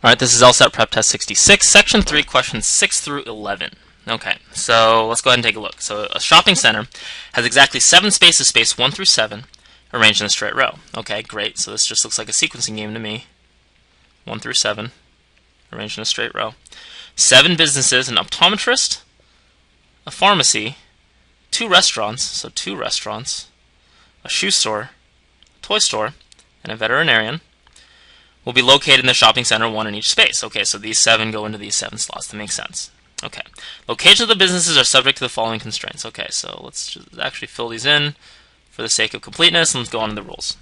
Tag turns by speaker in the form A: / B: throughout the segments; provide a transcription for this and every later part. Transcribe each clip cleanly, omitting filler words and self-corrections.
A: Alright, this is LSAT PrepTest 66, Section 3, questions 6 through 11. Okay, so let's go ahead and take a look. So a shopping center has exactly 7 spaces spaced 1 through 7 arranged in a straight row. Okay, great. So this just looks like a sequencing game to me. 1 through 7 arranged in a straight row. 7 businesses, an optometrist, a pharmacy, 2 restaurants, so 2 restaurants, a shoe store, a toy store, and a veterinarian will be located in the shopping center, 1 in each space. Okay, so these 7 go into these 7 slots. That makes sense. Okay, locations of the businesses are subject to the following constraints. Okay, so let's just actually fill these in for the sake of completeness, and let's go on to the rules.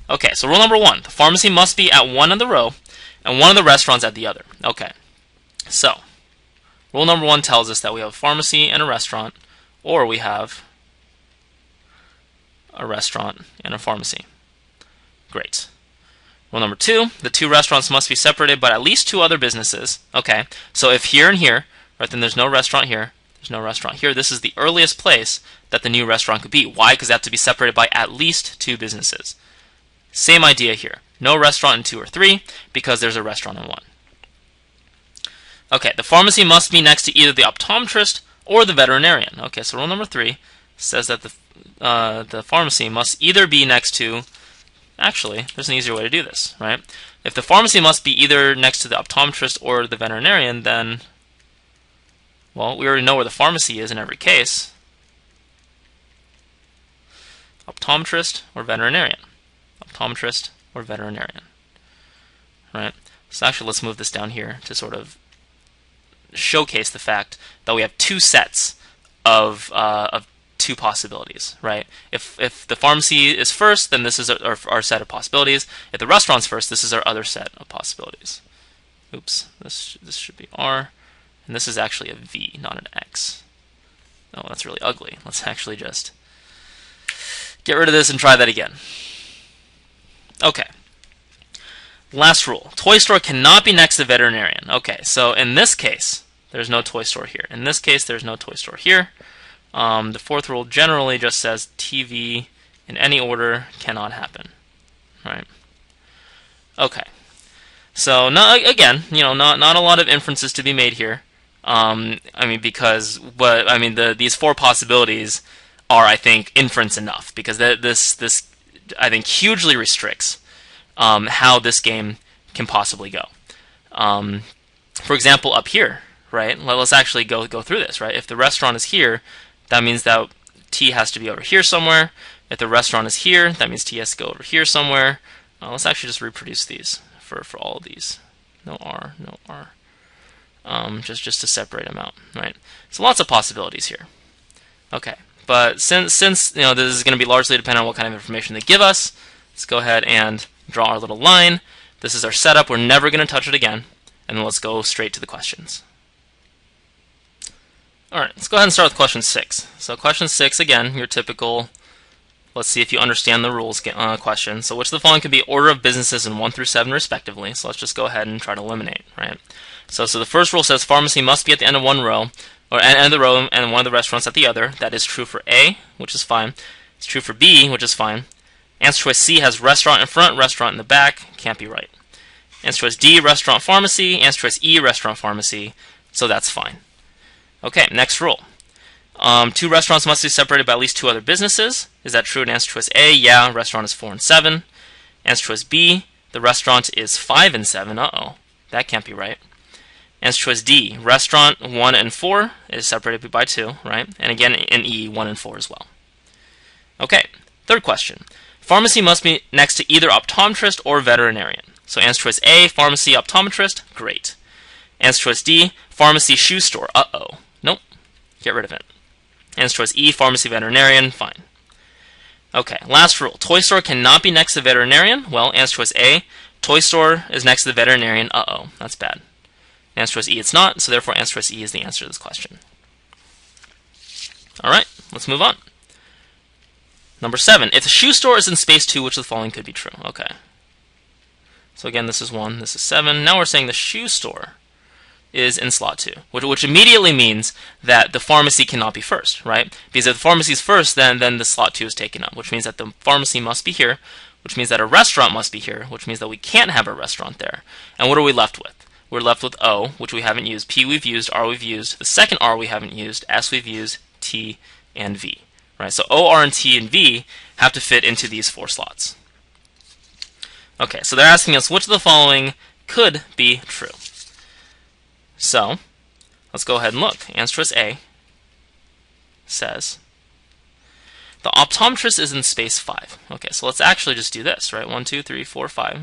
A: Okay, so rule number 1, the pharmacy must be at one of the row and one of the restaurants at the other. Okay, so rule number 1 tells us that we have a pharmacy and a restaurant, or we have a restaurant and a pharmacy. Great. Rule number 2, the 2 restaurants must be separated by at least 2 other businesses. Okay, so if here and here, right, then there's no restaurant here, there's no restaurant here, this is the earliest place that the new restaurant could be. Why? Because they have to be separated by at least 2 businesses. Same idea here. No restaurant in 2 or 3, because there's a restaurant in 1. Okay, the pharmacy must be next to either the optometrist or the veterinarian. Okay, so rule number 3 says that the pharmacy must either be next to... Actually, there's an easier way to do this, right? If the pharmacy must be either next to the optometrist or the veterinarian, then, well, we already know where the pharmacy is in every case. Optometrist or veterinarian. Optometrist or veterinarian. Right? So actually, let's move this down here to sort of showcase the fact that we have 2 sets of 2 possibilities, right? If the pharmacy is first, then this is our set of possibilities. If the restaurant's first, this is our other set of possibilities. Oops, this should be R, and this is actually a V, not an X. Oh, that's really ugly. Let's actually just get rid of this and try that again. Okay. Last rule. Toy store cannot be next to veterinarian. Okay, so in this case, there's no toy store here. In this case, there's no toy store here. The 4th rule generally just says TV in any order cannot happen, right? Okay, so again, not a lot of inferences to be made here. I mean, because these 4 possibilities are, I think, inference enough, because this I think hugely restricts how this game can possibly go. For example, up here, right? Let's actually go through this, right? If the restaurant is here, that means that T has to be over here somewhere. If the restaurant is here, that means T has to go over here somewhere. Let's actually just reproduce these for all of these. No R, no R. Just to separate them out, right? So lots of possibilities here. Okay, but since this is going to be largely dependent on what kind of information they give us, let's go ahead and draw our little line. This is our setup. We're never going to touch it again, and then let's go straight to the questions. Alright, let's go ahead and start with question 6. So question 6, again, your typical, let's see if you understand the rules question. So which of the following could be order of businesses in 1 through 7 respectively? So let's just go ahead and try to eliminate, right? So the first rule says pharmacy must be at the end of one row, or end of the row, and one of the restaurants at the other. That is true for A, which is fine. It's true for B, which is fine. Answer choice C has restaurant in front, restaurant in the back. Can't be right. Answer choice D, restaurant pharmacy. Answer choice E, restaurant pharmacy. So that's fine. Okay, next rule. 2 restaurants must be separated by at least 2 other businesses. Is that true in answer choice A? Yeah, restaurant is 4 and 7. Answer choice B, the restaurant is 5 and 7. Uh-oh, that can't be right. Answer choice D, restaurant 1 and 4 is separated by 2, right? And again, in E, 1 and 4 as well. Okay, third question. Pharmacy must be next to either optometrist or veterinarian. So answer choice A, pharmacy, optometrist, great. Answer choice D, pharmacy, shoe store, uh-oh. Nope, get rid of it. Answer choice E, pharmacy, veterinarian, fine. Okay, last rule. Toy store cannot be next to the veterinarian. Well, answer choice A, toy store is next to the veterinarian, uh-oh, that's bad. Answer choice E, it's not, so therefore answer choice E is the answer to this question. Alright, let's move on. Number 7, if the shoe store is in space 2, which of the following could be true? Okay. So again, this is 1, this is 7. Now we're saying the shoe store is in slot 2, which immediately means that the pharmacy cannot be first, right? Because if the pharmacy is first, then the slot 2 is taken up, which means that the pharmacy must be here, which means that a restaurant must be here, which means that we can't have a restaurant there. And what are we left with? We're left with O, which we haven't used, P we've used, R we've used, the second R we haven't used, S we've used, T, and V. Right? So O, R, and T, and V have to fit into these 4 slots. Okay, so they're asking us which of the following could be true. So, let's go ahead and look. Answer choice A says, the optometrist is in space 5. Okay, so let's actually just do this, right? 1, 2, 3, 4, 5.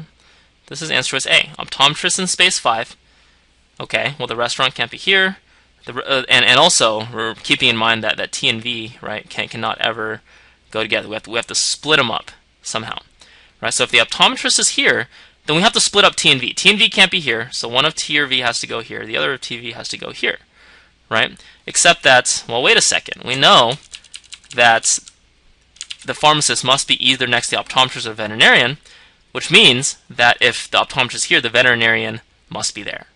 A: This is answer choice A. Optometrist in space 5. Okay, well the restaurant can't be here. And also, we're keeping in mind that T and V, right, cannot ever go together. We have to split them up somehow. Right? So if the optometrist is here, then we have to split up T and V. T and V can't be here, so one of T or V has to go here. The other of T, V has to go here. Right? Except that, well, wait a second. We know that the pharmacist must be either next to the optometrist or veterinarian, which means that if the optometrist is here, the veterinarian must be there.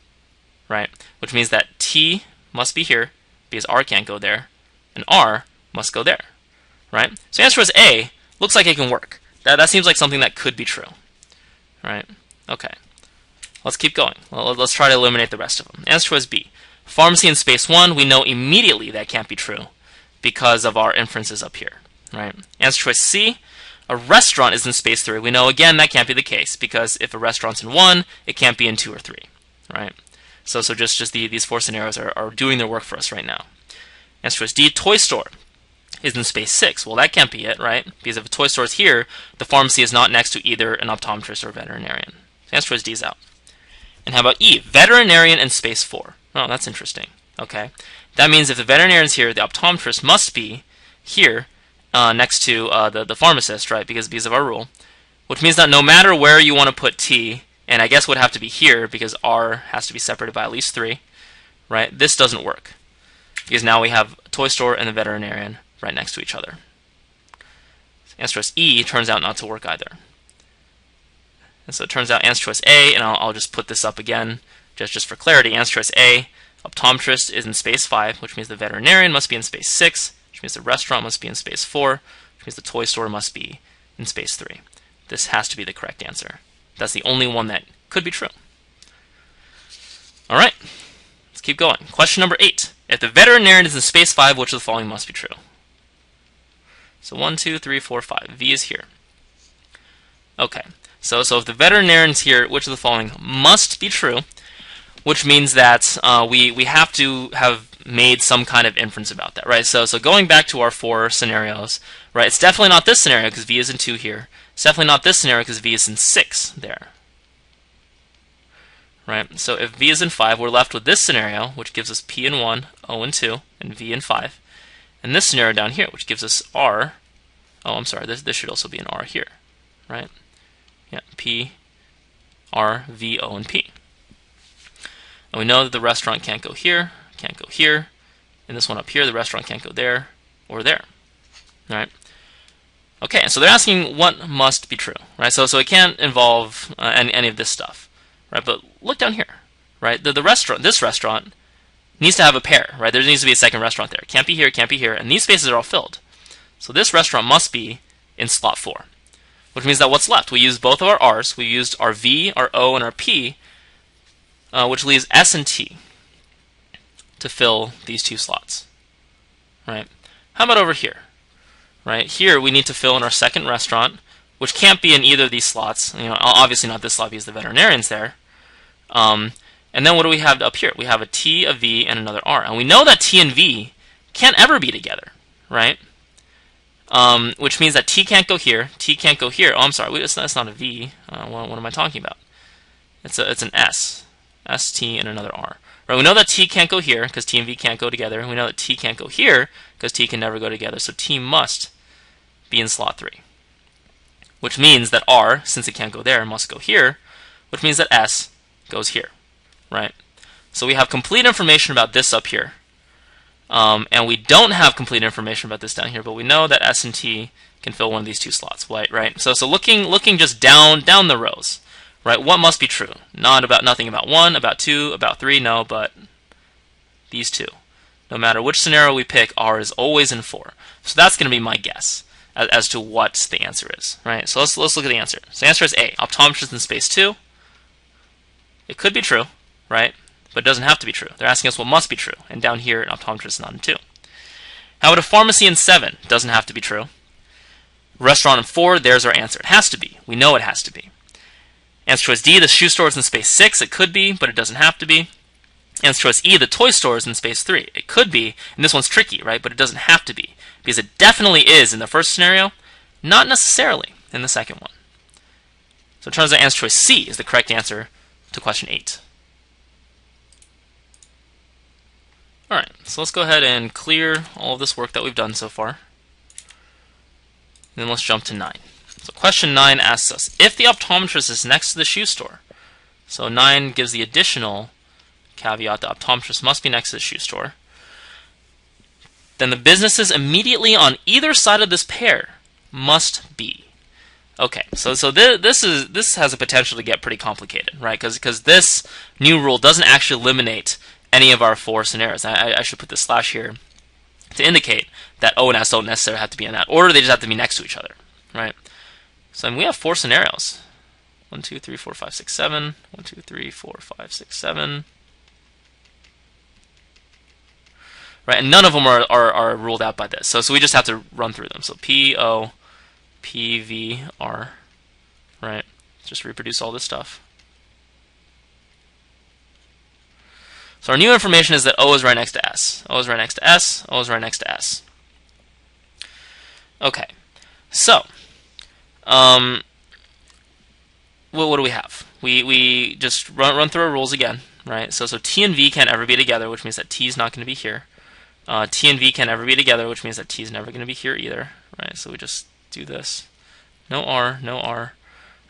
A: Right? Which means that T must be here, because R can't go there, and R must go there. Right? So answer is A. Looks like it can work. That seems like something that could be true. Right? Okay. Let's keep going. Well, let's try to eliminate the rest of them. Answer choice B. Pharmacy in space 1, we know immediately that can't be true because of our inferences up here. Right? Answer choice C. A restaurant is in space 3. We know again that can't be the case because if a restaurant's in 1, it can't be in 2 or 3. Right? So just these 4 scenarios are doing their work for us right now. Answer choice D. Toy store is in space 6. Well, that can't be it, right? Because if a toy store is here, the pharmacy is not next to either an optometrist or a veterinarian. So answer choice D is out. And how about E? Veterinarian in space 4. Oh, that's interesting. Okay. That means if the veterinarian is here, the optometrist must be here next to the pharmacist, right? Because of our rule. Which means that no matter where you want to put T, and I guess would have to be here because R has to be separated by at least 3, right? This doesn't work. Because now we have a toy store and the veterinarian right next to each other. Answer choice E turns out not to work either. And so it turns out answer choice A, and I'll just put this up again just for clarity. Answer choice A, optometrist is in space 5, which means the veterinarian must be in space 6, which means the restaurant must be in space 4, which means the toy store must be in space 3. This has to be the correct answer. That's the only one that could be true. All right, let's keep going. Question number 8. If the veterinarian is in space 5, which of the following must be true? So 1, 2, 3, 4, 5. V is here. Okay, so if the veterinarian is here, which of the following must be true? Which means that we have to have made some kind of inference about that, right? So going back to our 4 scenarios, right? It's definitely not this scenario because V is in 2 here. It's definitely not this scenario because V is in 6 there. Right? So if V is in 5, we're left with this scenario, which gives us P in 1, O in 2, and V in 5. And this scenario down here, which gives us R. Oh, I'm sorry, this should also be an R here. Right? Yeah, P, R, V, O, and P. And we know that the restaurant can't go here, can't go here. And this one up here, the restaurant can't go there or there. All right? Okay, so they're asking what must be true, right? So it can't involve any of this stuff, right? But look down here, right? This restaurant needs to have a pair, right? There needs to be a second restaurant there. It can't be here, it can't be here, and these spaces are all filled. So this restaurant must be in slot 4, which means that what's left? We used both of our R's. We used our V, our O, and our P, which leaves S and T to fill these 2 slots, right? How about over here? Right here, we need to fill in our second restaurant, which can't be in either of these slots. You know, obviously not this slot because the veterinarian's there. And then what do we have up here? We have a T, a V, and another R. And we know that T and V can't ever be together, right? Which means that T can't go here, T can't go here. Oh, I'm sorry, it's not a V. What am I talking about? It's an S. S, T, and another R. Right, we know that T can't go here because T and V can't go together. And we know that T can't go here because T can never go together. So T must be in slot 3. Which means that R, since it can't go there, must go here. Which means that S goes here. Right? So we have complete information about this up here. And we don't have complete information about this down here, but we know that S and T can fill one of these 2 slots. Right? So looking just down the rows. Right? What must be true? Nothing about 1, about 2, about 3, no, but these 2. No matter which scenario we pick, R is always in 4. So that's going to be my guess. as to what the answer is, right? So let's look at the answer. So the answer is A, optometrist in space 2. It could be true, right? But it doesn't have to be true. They're asking us what must be true, and down here an optometrist is not in 2. How about a pharmacy in 7? Doesn't have to be true. Restaurant in 4, there's our answer. It has to be. We know it has to be. Answer choice D, the shoe store is in space 6. It could be, but it doesn't have to be. Answer choice E, the toy store is in space 3. It could be, and this one's tricky, right? But it doesn't have to be, because it definitely is in the first scenario, not necessarily in the second one. So it turns out answer choice C is the correct answer to question 8. Alright, so let's go ahead and clear all of this work that we've done so far. Then let's jump to 9. So question 9 asks us, if the optometrist is next to the shoe store, so 9 gives the additional caveat the optometrist must be next to the shoe store, then the businesses immediately on either side of this pair must be. Okay, so this has a potential to get pretty complicated, right? Because this new rule doesn't actually eliminate any of our 4 scenarios. I should put this slash here to indicate that O and S don't necessarily have to be in that order. They just have to be next to each other, right? So we have 4 scenarios. 1, 2, 3, 4, 5, 6, 7. 1, 2, 3, 4, 5, 6, 7. Right, and none of them are ruled out by this. So we just have to run through them. So P, O, P, V, R. Right, just reproduce all this stuff. So our new information is that O is right next to S. O is right next to S. O is right next to S. Okay, so what do we have? We just run through our rules again, right? So T and V can't ever be together, which means that T is not going to be here. T and V can't ever be together, which means that T is never going to be here either, right? So we just do this. No R, no R.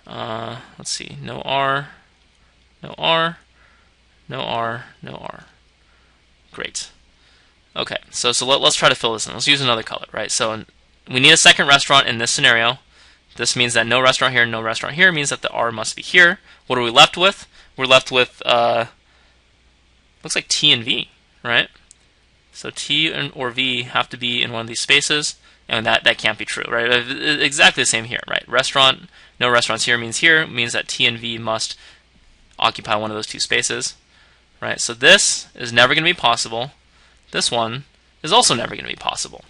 A: Let's see, no R, no R, no R, no R. Great. Okay, so let's try to fill this in. Let's use another color, right? So we need a second restaurant in this scenario. This means that no restaurant here, no restaurant here means that the R must be here. What are we left with? We're left with, looks like T and V, right? So T or V have to be in one of these spaces, and that can't be true, right? Exactly the same here, right? Restaurant, no restaurants here means that T and V must occupy one of those 2 spaces, right? So this is never going to be possible. This one is also never going to be possible,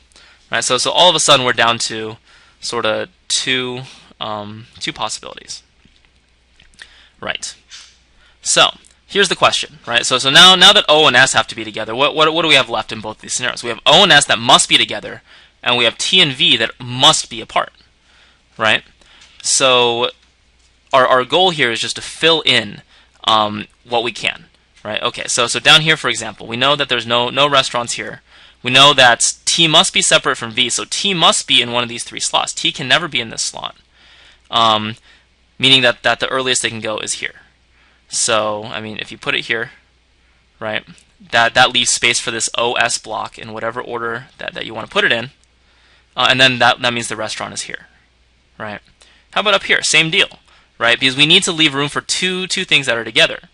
A: right? So all of a sudden we're down to sort of two possibilities, right? So here's the question, right? So now that O and S have to be together, what do we have left in both these scenarios? We have O and S that must be together, and we have T and V that must be apart, right? So our goal here is just to fill in what we can, right? Okay, so down here, for example, we know that there's no restaurants here. We know that T must be separate from V, so T must be in one of these 3 slots. T can never be in this slot, meaning that the earliest they can go is here. So, I mean, if you put it here, right, that leaves space for this OS block in whatever order that you want to put it in, and then that means the restaurant is here, right? How about up here? Same deal, right? Because we need to leave room for two things that are together,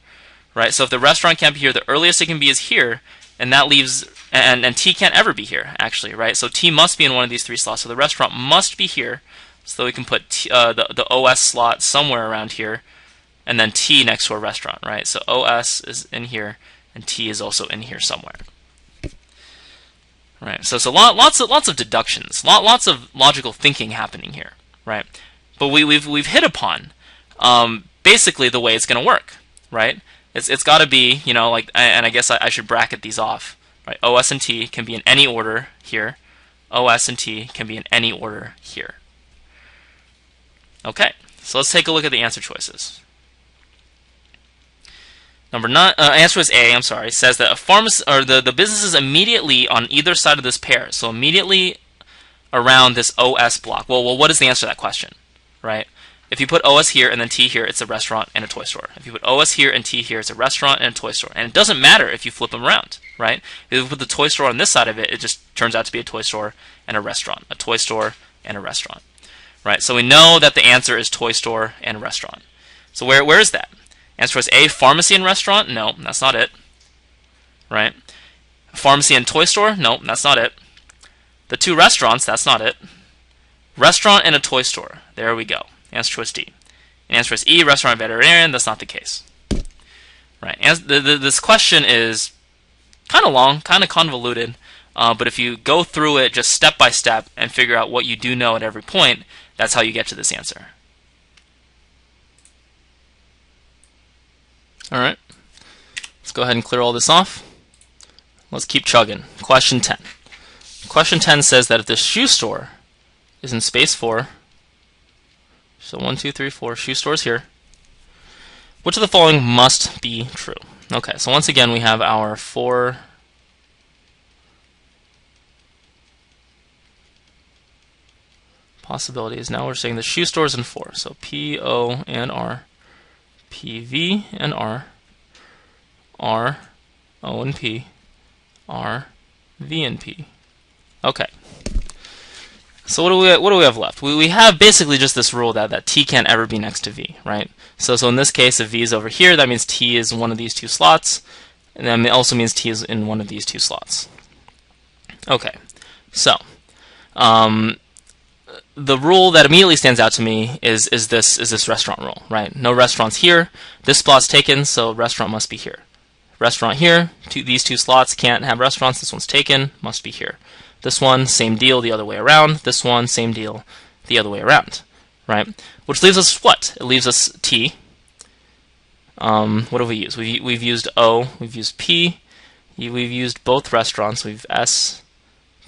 A: right? So if the restaurant can't be here, the earliest it can be is here, and that leaves, and T can't ever be here, actually, right? So T must be in one of these 3 slots, so the restaurant must be here, so we can put the OS slot somewhere around here, and then T next to a restaurant, right? So OS is in here, and T is also in here somewhere, right? So lots of deductions, lots of logical thinking happening here, right? But we've hit upon basically the way it's going to work, right? It's got to be, you know, like, and I guess I should bracket these off, right? OS and T can be in any order here. OS and T can be in any order here. Okay, so let's take a look at the answer choices. Number 9, answer is A. I'm sorry. Says that a pharmacy or the businesses immediately on either side of this pair. So immediately around this OS block. Well, what is the answer to that question, right? If you put OS here and then T here, it's a restaurant and a toy store. If you put OS here and T here, it's a restaurant and a toy store. And it doesn't matter if you flip them around, right? If you put the toy store on this side of it, it just turns out to be a toy store and a restaurant. A toy store and a restaurant, right? So we know that the answer is toy store and restaurant. So where is that? Answer is A, pharmacy and restaurant. No, that's not it, right? Pharmacy and toy store. No, that's not it. The 2 restaurants. That's not it. Restaurant and a toy store. There we go. Answer choice D. And answer choice E, restaurant and veterinarian. That's not the case. Right. This question is kind of long, kind of convoluted, but if you go through it just step by step and figure out what you do know at every point, that's how you get to this answer. All right. Let's go ahead and clear all this off. Let's keep chugging. Question 10. Question 10 says that if the shoe store is in space 4, so 1, 2, 3, 4, shoe stores here, which of the following must be true? Okay, so once again we have our 4 possibilities. Now we're saying the shoe store is in 4. So P, O, and R, P, V, and R, R, O, and P, R, V, and P. Okay. So what do we have left? We have basically just this rule that T can't ever be next to V, right? So in this case, if V is over here, that means T is in one of these two slots, and then it also means T is in one of these two slots. Okay, so the rule that immediately stands out to me is this restaurant rule, right? No restaurants here. This spot's taken, so restaurant must be here. Restaurant here. These two slots can't have restaurants. This one's taken, must be here. This one, same deal, the other way around. This one, same deal, the other way around, right? Which leaves us what? It leaves us T. What have we used? We've used O, we've used P, we've used both restaurants, we've S.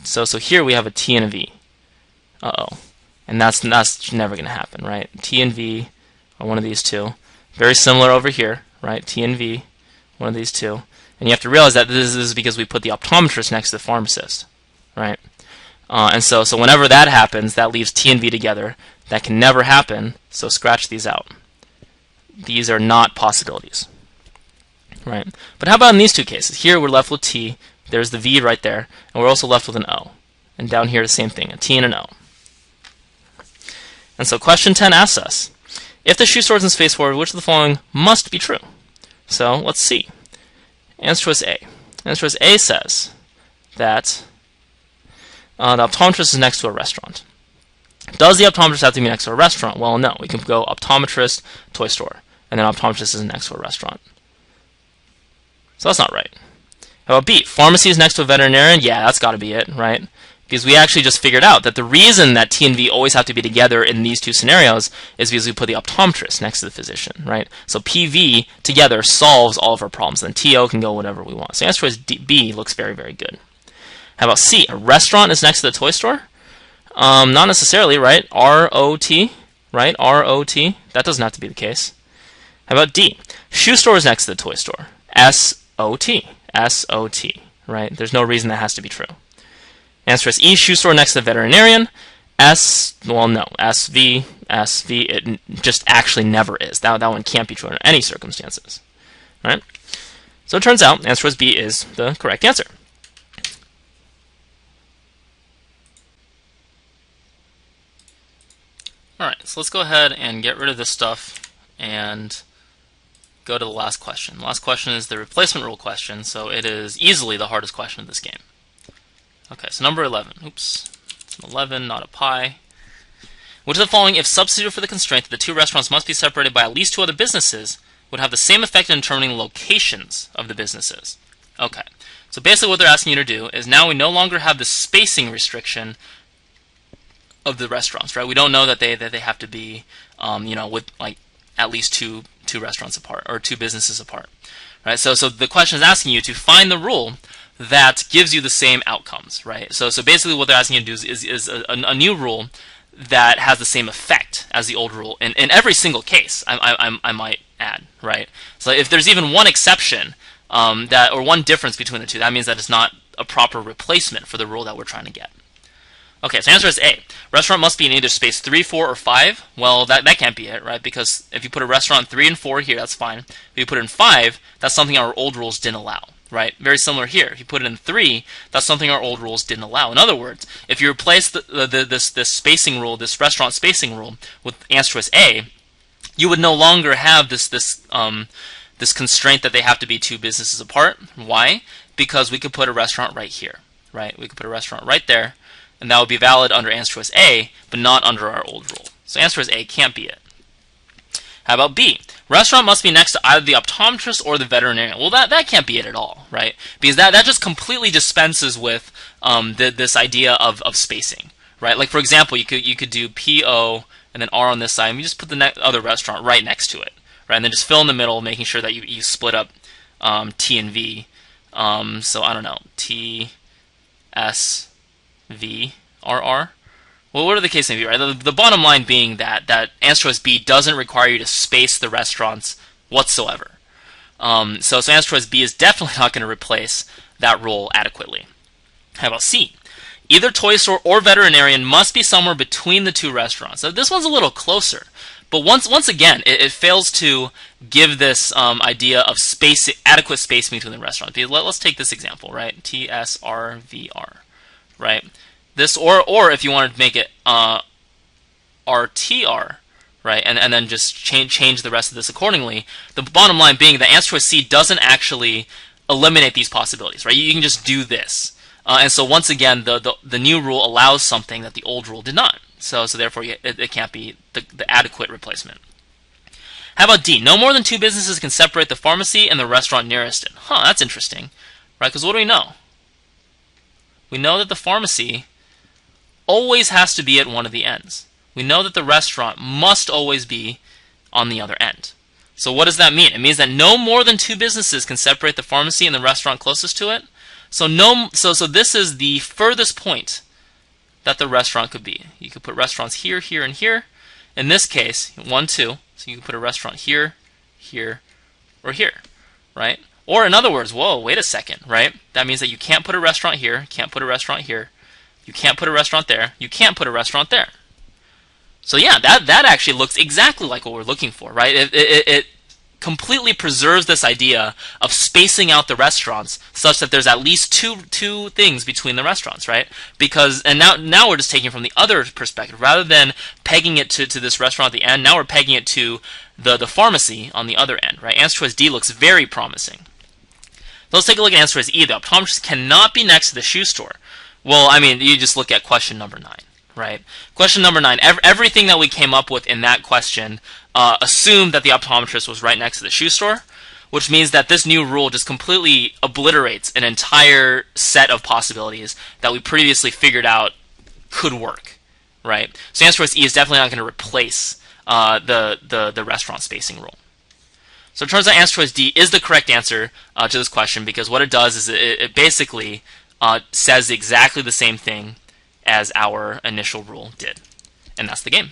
A: So here we have a T and a V. Uh-oh. And that's never going to happen, right? T and V are one of these two. Very similar over here, right? T and V, one of these two. And you have to realize that this is because we put the optometrist next to the pharmacist. Right, and so whenever that happens, that leaves T and V together. That can never happen, so scratch these out. These are not possibilities. Right, but how about in these two cases? Here we're left with T, there's the V right there, and we're also left with an O. And down here the same thing, a T and an O. And so question 10 asks us, if the shoe store is in space 4, which of the following must be true? So let's see. Answer choice A. Answer choice A says that the optometrist is next to a restaurant. Does the optometrist have to be next to a restaurant? Well, no. We can go optometrist, toy store, and then optometrist is next to a restaurant. So that's not right. How about B? Pharmacy is next to a veterinarian? Yeah, that's got to be it, right? Because we actually just figured out that the reason that T and V always have to be together in these two scenarios is because we put the optometrist next to the physician, right? So PV together solves all of our problems. Then TO can go whatever we want. So answer choice B looks very, very good. How about C? A restaurant is next to the toy store? Not necessarily, right? R-O-T, right? R-O-T. That doesn't have to be the case. How about D? Shoe store is next to the toy store. S-O-T. S-O-T, right? There's no reason that has to be true. Answer is E. Shoe store next to the veterinarian. S, well, no. S-V, S-V. It just actually never is. That one can't be true under any circumstances. Right? So it turns out answer choice B is the correct answer. Alright, so let's go ahead and get rid of this stuff and go to the last question. The last question is the replacement rule question, so it is easily the hardest question of this game. Okay, so number 11. Oops, it's an 11, not a pi. Which of the following, if substituted for the constraint that the two restaurants must be separated by at least two other businesses, would have the same effect in determining locations of the businesses? Okay, so basically what they're asking you to do is now we no longer have the spacing restriction of the restaurants, right? We don't know that they have to be, with like at least two restaurants apart or two businesses apart, right? So the question is asking you to find the rule that gives you the same outcomes, right? So basically what they're asking you to do is a new rule that has the same effect as the old rule in every single case. I might add, right? So if there's even one exception or one difference between the two, that means that it's not a proper replacement for the rule that we're trying to get. Okay, so answer is A. Restaurant must be in either space 3, 4, or 5. Well, that can't be it, right? Because if you put a restaurant 3 and 4 here, that's fine. If you put it in 5, that's something our old rules didn't allow, right? Very similar here. If you put it in 3, that's something our old rules didn't allow. In other words, if you replace this spacing rule, this restaurant spacing rule, with answer choice A, you would no longer have this constraint that they have to be two businesses apart. Why? Because we could put a restaurant right here, right? We could put a restaurant right there. and that would be valid under answer choice A, but not under our old rule. So answer choice A can't be it. How about B? Restaurant must be next to either the optometrist or the veterinarian. Well, that can't be it at all, right? Because that just completely dispenses with this idea of spacing, right? Like, for example, you could do P-O and then R on this side, and you just put the other restaurant right next to it, right? And then just fill in the middle, making sure that you split up T and V. So I don't know, T, S, V, R, R. Well, what are the case may be, right? The bottom line being that answer choice B doesn't require you to space the restaurants whatsoever. So answer choice B is definitely not going to replace that rule adequately. How about C? Either toy store or veterinarian must be somewhere between the two restaurants. So this one's a little closer, but once again, it fails to give this idea of adequate spacing between the restaurants. Let's take this example, right? T, S, R, V, R, right? This or if you wanted to make it RTR, right, and then just change the rest of this accordingly. The bottom line being that answer choice C doesn't actually eliminate these possibilities, right? You can just do this, and so once again, the new rule allows something that the old rule did not. So therefore, it can't be the adequate replacement. How about D? No more than two businesses can separate the pharmacy and the restaurant nearest it. Huh, that's interesting, right? Because what do we know? We know that the pharmacy always has to be at one of the ends. We know that the restaurant must always be on the other end. So what does that mean? It means that no more than two businesses can separate the pharmacy and the restaurant closest to it. So this is the furthest point that the restaurant could be. You could put restaurants here, here, and here. In this case, 1, 2. So you can put a restaurant here, here, or here, right? Or in other words, whoa, wait a second, right? That means that you can't put a restaurant here, can't put a restaurant here, you can't put a restaurant there, you can't put a restaurant there. So yeah, that actually looks exactly like what we're looking for, right? It completely preserves this idea of spacing out the restaurants such that there's at least two things between the restaurants, right? And now we're just taking it from the other perspective. Rather than pegging it to this restaurant at the end, now we're pegging it to the pharmacy on the other end, right? Answer choice D looks very promising. Let's take a look at answer choice E. The optometrist cannot be next to the shoe store. Well, I mean, you just look at question number 9, right? Question number 9, everything that we came up with in that question assumed that the optometrist was right next to the shoe store, which means that this new rule just completely obliterates an entire set of possibilities that we previously figured out could work, right? So answer choice E is definitely not going to replace the restaurant spacing rule. So it turns out answer choice D is the correct answer to this question, because what it does is it basically says exactly the same thing as our initial rule did. And that's the game.